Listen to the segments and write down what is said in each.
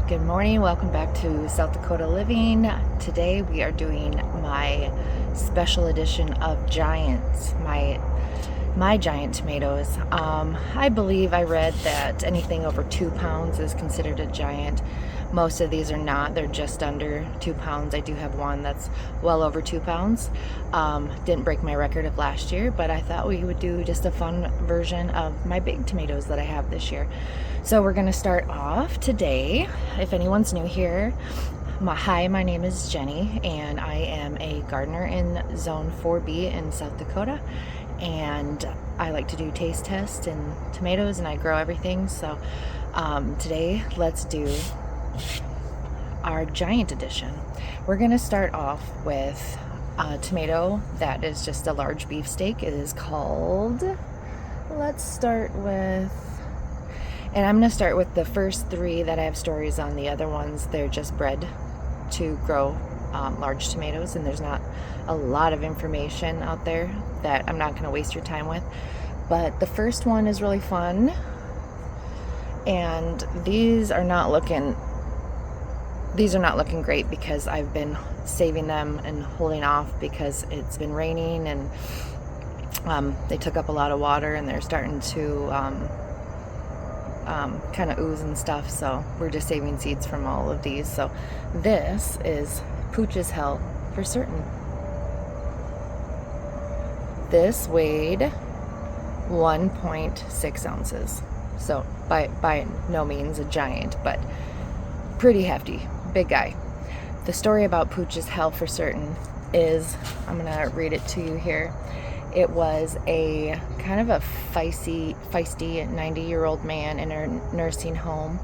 Good morning, welcome back to South Dakota Living. Today we are doing my special edition of Giants, my giant tomatoes. I believe I read that anything over 2 pounds is considered a giant. Most of these are not, they're just under 2 pounds. I do have one that's well over 2 pounds. Didn't break my record of last year, but I thought we would do just a fun version of my big tomatoes that I have this year. So we're gonna start off today. If anyone's new here, hi, my name is Jenny, and I am a gardener in Zone 4B in South Dakota. And I like to do taste tests in tomatoes, and I grow everything. So today, let's do our giant edition. We're gonna start off with a tomato that is just a large beefsteak. It is called, let's start with, and I'm gonna start with the first 3 that I have stories on. The other ones, they're just bred to grow large tomatoes, and there's not a lot of information out there that I'm not gonna waste your time with. But the first one is really fun, and these are not looking great because I've been saving them and holding off because it's been raining, and they took up a lot of water, and they're starting to kind of ooze and stuff. So we're just saving seeds from all of these. So this is Pooch's Hell for certain. This weighed 1.6 ounces. So by no means a giant, but pretty hefty, big guy. The story about Pooch's Hell for certain is, I'm gonna read it to you here. It was a kind of a feisty 90-year-old man in a nursing home.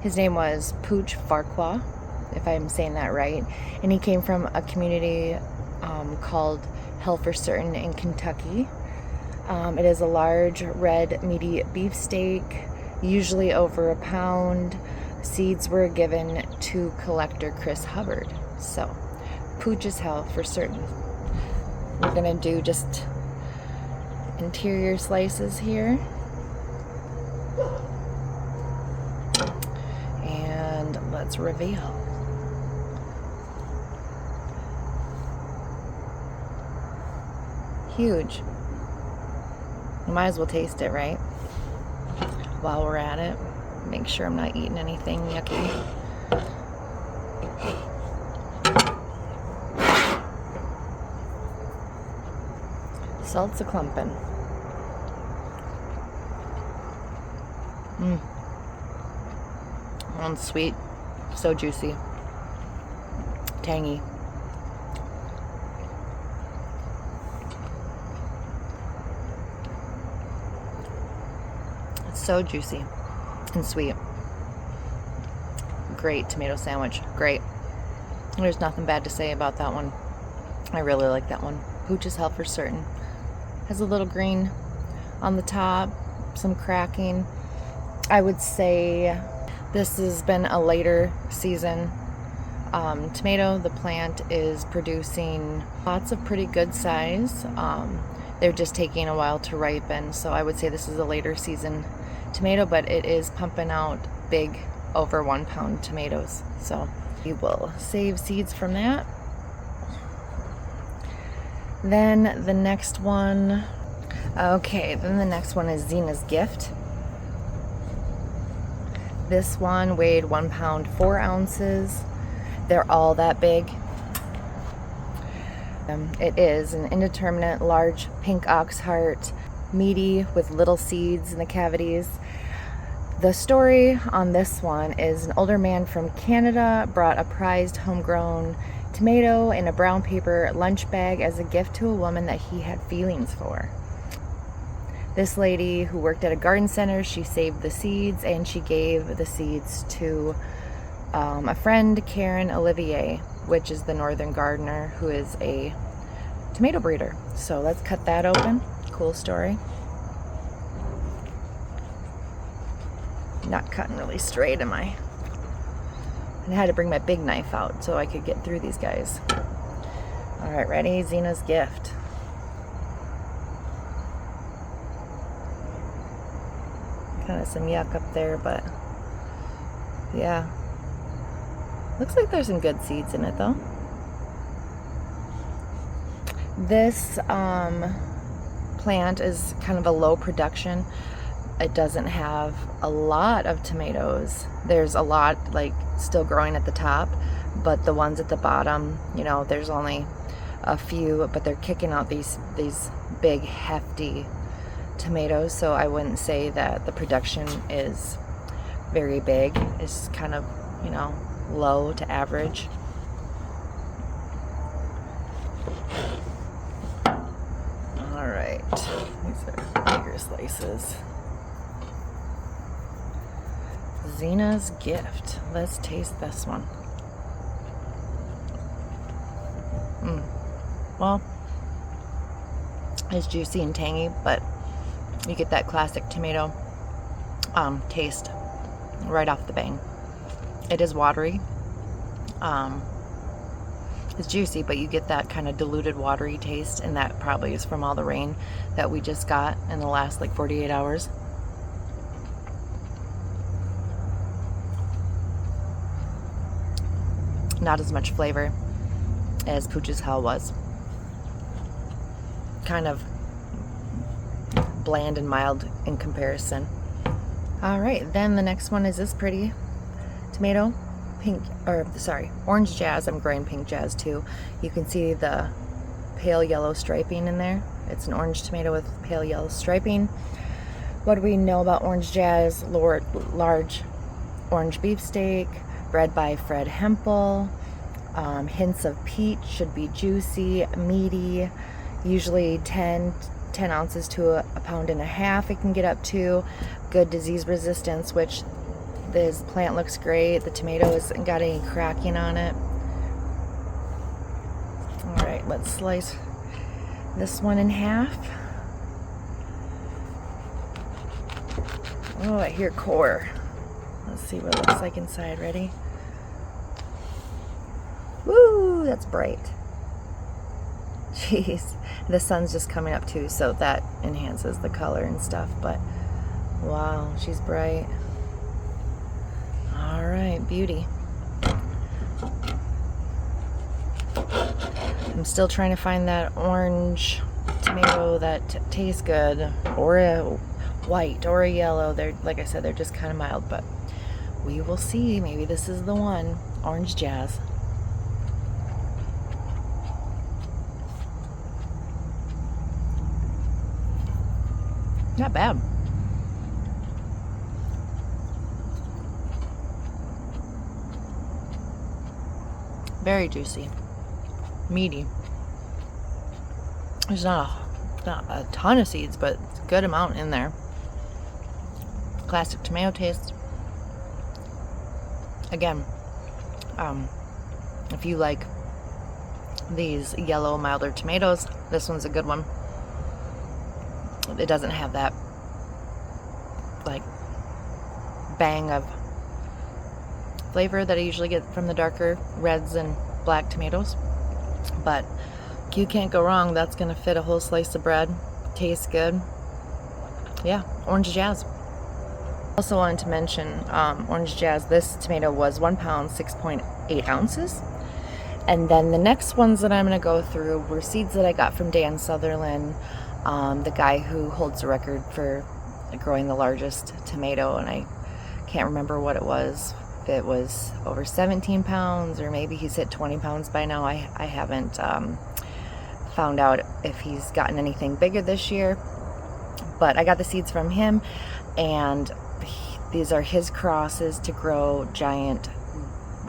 His name was Pooch Farquhar, if I'm saying that right, and he came from a community called Hell for Certain in Kentucky. It is a large red meaty beefsteak, usually over a pound. Seeds were given to collector Chris Hubbard. So Pooch's Hell for certain. We're gonna do just interior slices here, and let's reveal. Huge. You might as well taste it, right? While we're at it, make sure I'm not eating anything yucky. Salt's a clumpin'. And sweet, so juicy, tangy. It's so juicy and sweet. Great tomato sandwich, great. There's nothing bad to say about that one. I really like that one. Pooch's Hell for certain. Has a little green on the top, some cracking. I would say this has been a later season tomato. The plant is producing lots of pretty good size. They're just taking a while to ripen, so I would say this is a later season tomato, but it is pumping out big, over 1 pound tomatoes. So we will save seeds from that. Then the next one, then the next one is Zena's Gift. This one weighed 1 pound 4 ounces. They're all that big. It is an indeterminate large pink ox heart, meaty with little seeds in the cavities. The story on this one is an older man from Canada brought a prized homegrown tomato in a brown paper lunch bag as a gift to a woman that he had feelings for. This lady who worked at a garden center, she saved the seeds, and she gave the seeds to a friend, Karen Olivier, which is the northern gardener who is a tomato breeder. So let's cut that open. Cool story. Not cutting really straight, am I? And I had to bring my big knife out so I could get through these guys. All right, ready? Zena's Gift. Kind of some yuck up there, but yeah, Looks like there's some good seeds in it though. This plant is kind of a low production. It doesn't have a lot of tomatoes. There's a lot like still growing at the top, but the ones at the bottom, you know, there's only a few, but they're kicking out these big hefty tomatoes, so I wouldn't say that the production is very big. It's kind of, you know, low to average. All right, these are bigger slices. Zena's gift. Let's taste this one. Well, it's juicy and tangy, but you get that classic tomato taste right off the bang. It is watery. It's juicy, but you get that kind of diluted watery taste, and that probably is from all the rain that we just got in the last like 48 hours. Not as much flavor as Pooch's Hell was. Kind of bland and mild in comparison. All right, then the next one is this pretty tomato, orange jazz. I'm growing pink jazz too. You can see the pale yellow striping in there. It's an orange tomato with pale yellow striping. What do we know about orange jazz? Large orange beefsteak, bred by Fred Hempel. Hints of peach, should be juicy, meaty, usually 10 ounces to a pound and a half it can get up to. Good disease resistance, which this plant looks great. The tomato hasn't got any cracking on it. All right, let's slice this one in half. Oh, I hear core. Let's see what it looks like inside. Ready? Woo, that's bright. Jeez, the sun's just coming up too, so that enhances the color and stuff, but wow, she's bright. All right, beauty. I'm still trying to find that orange tomato that tastes good, or a white or a yellow. They're, like I said, they're just kind of mild, but we will see. Maybe this is the one. Orange jazz. Not bad. Very juicy, meaty. There's not a ton of seeds, but it's a good amount in there. Classic tomato taste. Again, if you like these yellow, milder tomatoes, this one's a good one. It doesn't have that like bang of flavor that I usually get from the darker reds and black tomatoes, but you can't go wrong. That's gonna fit a whole slice of bread. Tastes good. Yeah, orange jazz. Also wanted to mention orange jazz. This tomato was 1 pound 6.8 ounces, and then the next ones that I'm gonna go through were seeds that I got from Dan Sutherland, the guy who holds the record for growing the largest tomato, and I can't remember what it was. If it was over 17 pounds, or maybe he's hit 20 pounds by now. I haven't found out if he's gotten anything bigger this year, but I got the seeds from him, and these are his crosses to grow giant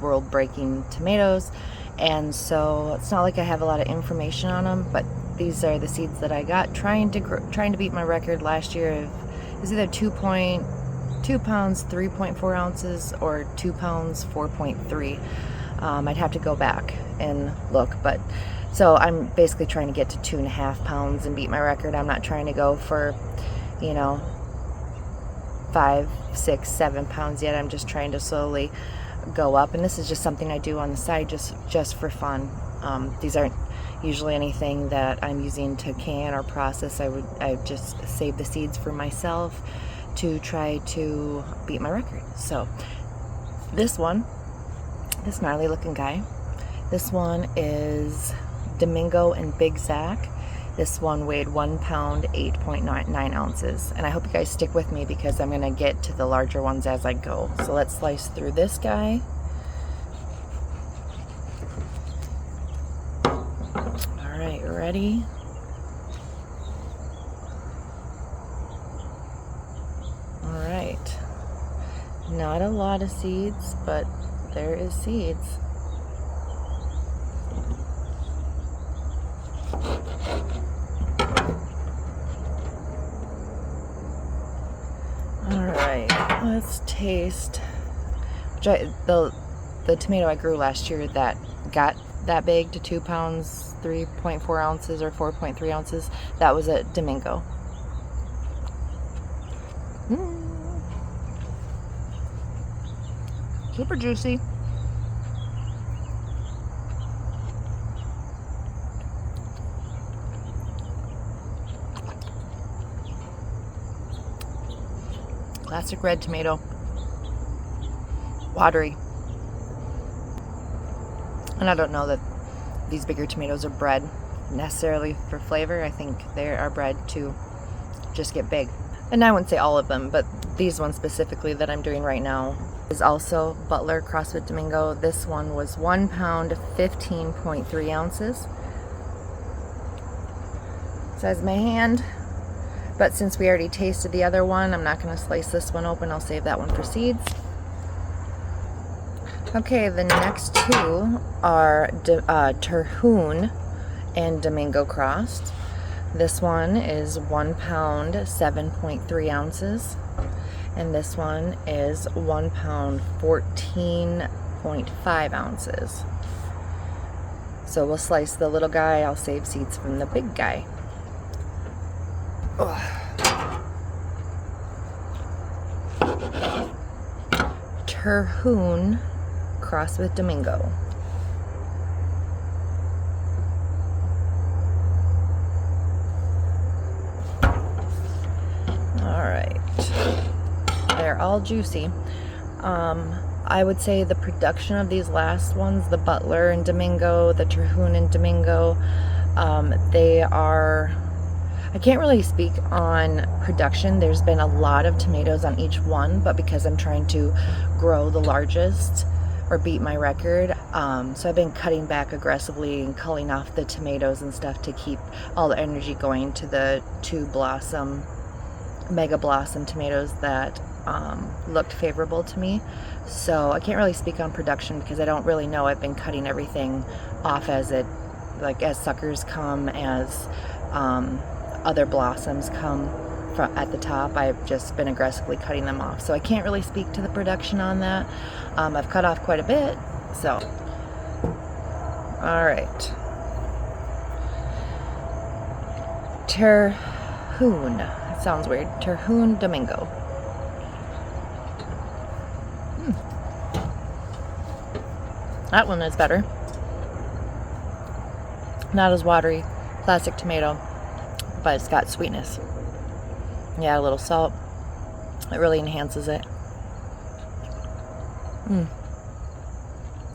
world-breaking tomatoes. And so it's not like I have a lot of information on them, but these are the seeds that I got trying to beat my record last year. It was either 2 pounds 3.4 ounces or 2 pounds 4.3. I'd have to go back and look, but so I'm basically trying to get to 2.5 pounds and beat my record. I'm not trying to go for, you know, 5, 6, 7 pounds yet. I'm just trying to slowly go up, and this is just something I do on the side just for fun. These aren't usually anything that I'm using to can or process. I just save the seeds for myself to try to beat my record. So this this gnarly looking guy. This one is Domingo and Big Zack. This one weighed 1 pound, 8.9 ounces. And I hope you guys stick with me because I'm gonna get to the larger ones as I go. So let's slice through this guy. All right, ready? All right. Not a lot of seeds, but there is seeds. Alright, let's taste. The tomato I grew last year that got that big to 2 pounds, 3.4 ounces or 4.3 ounces, that was a Domingo. Super juicy. Classic red tomato. Watery. And I don't know that these bigger tomatoes are bred necessarily for flavor. I think they are bred to just get big. And I wouldn't say all of them, but these ones specifically that I'm doing right now is also Butler Cross-bred Domingo. This one was 1 pound, 15.3 ounces. Size of my hand. But since we already tasted the other one, I'm not going to slice this one open. I'll save that one for seeds. Okay, the next two are Terhune and Domingo crossed. This one is 1 pound, 7.3 ounces. And this one is 1 pound, 14.5 ounces. So we'll slice the little guy. I'll save seeds from the big guy. Terhune crossed with Domingo. Alright. They're all juicy. I would say the production of these last ones, the Butler and Domingo, the Terhune and Domingo, they are... I can't really speak on production. There's been a lot of tomatoes on each one, but because I'm trying to grow the largest or beat my record, so I've been cutting back aggressively and culling off the tomatoes and stuff to keep all the energy going to the 2 blossom, mega blossom tomatoes that looked favorable to me. So I can't really speak on production because I don't really know. I've been cutting everything off as it, like as suckers come, as other blossoms come at the top. I've just been aggressively cutting them off, so I can't really speak to the production on that. I've cut off quite a bit, so all right. Terhune, it sounds weird. Terhune Domingo. That one is better. Not as watery, classic tomato, but it's got sweetness. Yeah, a little salt. It really enhances it.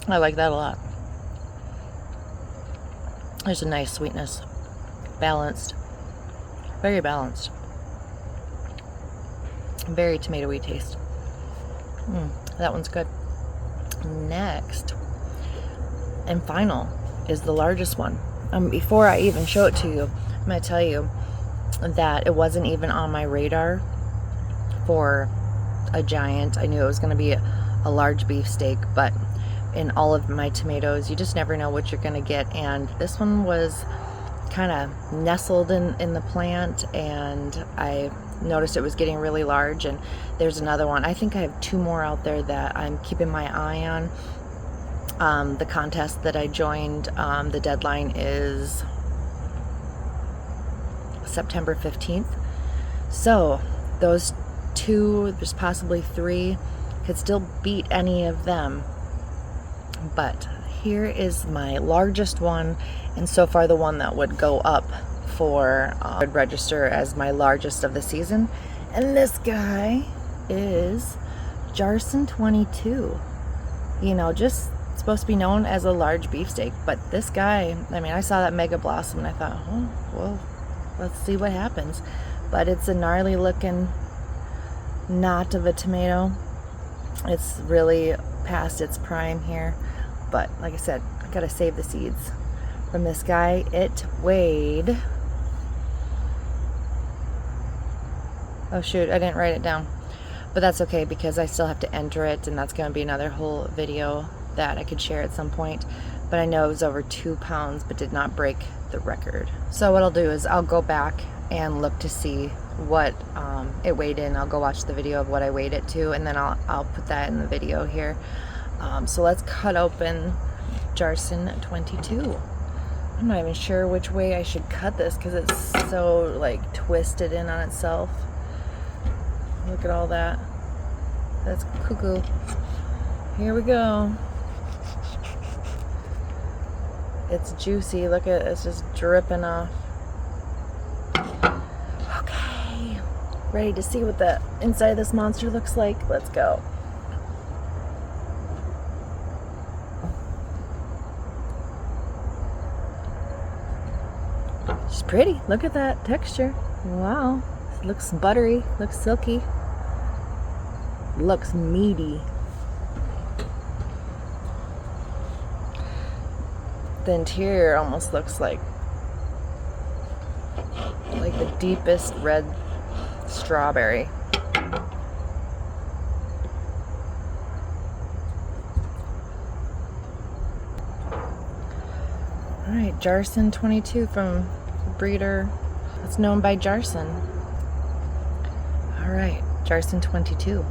I like that a lot. There's a nice sweetness. Balanced. Very balanced. Very tomatoey taste. That one's good. Next and final is the largest one. Before I even show it to you, I'm going to tell you that it wasn't even on my radar for a giant. I knew it was going to be a large beefsteak, but in all of my tomatoes, you just never know what you're going to get. And this one was kind of nestled in the plant, and I noticed it was getting really large. And there's another one. I think I have 2 more out there that I'm keeping my eye on. The contest that I joined, the deadline is September 15th. So those 2, there's possibly 3, could still beat any of them. But here is my largest one, and so far the one that would go up for would register as my largest of the season. And this guy is Jarson 22. You know, just supposed to be known as a large beefsteak, but this guy, I mean, I saw that mega blossom and I thought, oh, well, let's see what happens. But it's a gnarly looking knot of a tomato. It's really past its prime here, but like I said, I gotta save the seeds from this guy. It weighed, oh shoot, I didn't write it down, but that's okay because I still have to enter it, and that's going to be another whole video that I could share at some point. But I know it was over 2 pounds, but did not break the record. So what I'll do is I'll go back and look to see what it weighed in. I'll go watch the video of what I weighed it to, and then I'll put that in the video here. So let's cut open Jarson 22. I'm not even sure which way I should cut this because it's so like twisted in on itself. Look at all that. That's cuckoo. Here we go. It's juicy. Look at it. It's just dripping off. Okay. Ready to see what the inside of this monster looks like. Let's go. She's pretty. Look at that texture. Wow. Looks buttery, looks silky, looks meaty. The interior almost looks like the deepest red strawberry. All right, Jarson 22 from breeder. It's known by Jarson. All right, Jarson 22.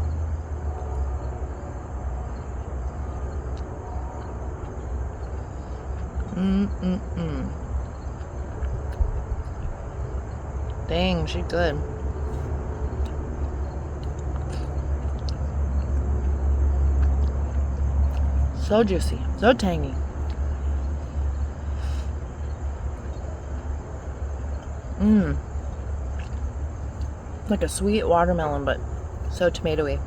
Dang, she's good. So juicy, so tangy. Like a sweet watermelon, but so tomatoey.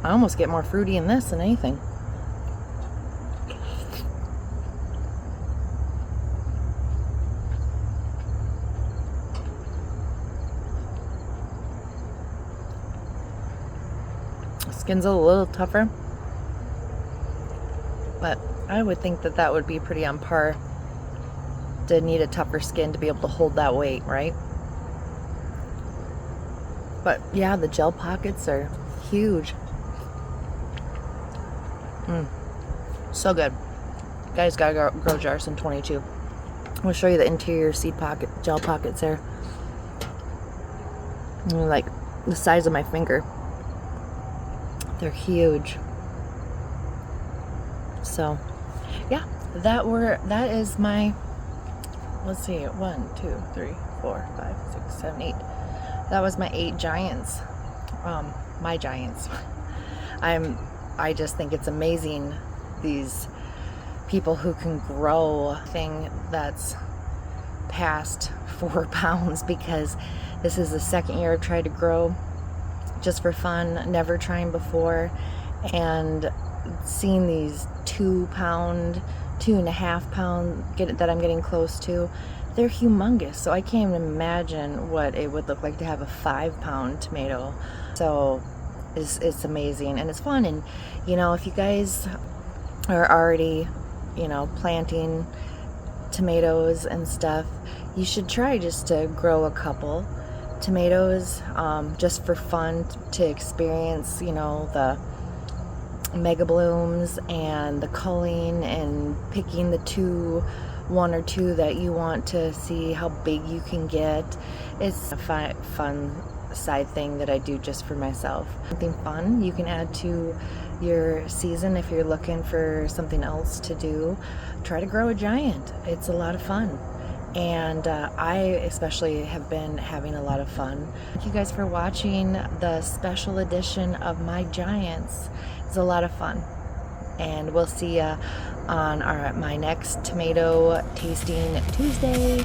I almost get more fruity in this than anything. Skin's a little tougher, but I would think that that would be pretty on par to need a tougher skin to be able to hold that weight, right? But yeah, the gel pockets are huge. So good. You guys gotta grow Jarson 22. I'll show you the interior seed pocket, gel pockets there. Like the size of my finger. They're huge. So yeah, that is my, let's see, 1, 2, 3, 4, 5, 6, 7, 8. That was my 8 giants. My giants. I just think it's amazing, these people who can grow thing that's past 4 pounds, because this is the second year I've tried to grow just for fun, never trying before, and seeing these 2 pound, 2.5 pound that I'm getting close to, they're humongous. So I can't even imagine what it would look like to have a 5 pound tomato. So it's amazing and it's fun. And you know, if you guys are already, you know, planting tomatoes and stuff, you should try just to grow a couple tomatoes, just for fun, to experience, you know, the mega blooms and the culling and picking the 1 or 2 that you want to see how big you can get. It's a fun side thing that I do just for myself. Something fun you can add to your season if you're looking for something else to do. Try to grow a giant. It's a lot of fun. And I especially have been having a lot of fun. Thank you guys for watching the special edition of my giants. It's a lot of fun. And we'll see you on my next tomato tasting Tuesday.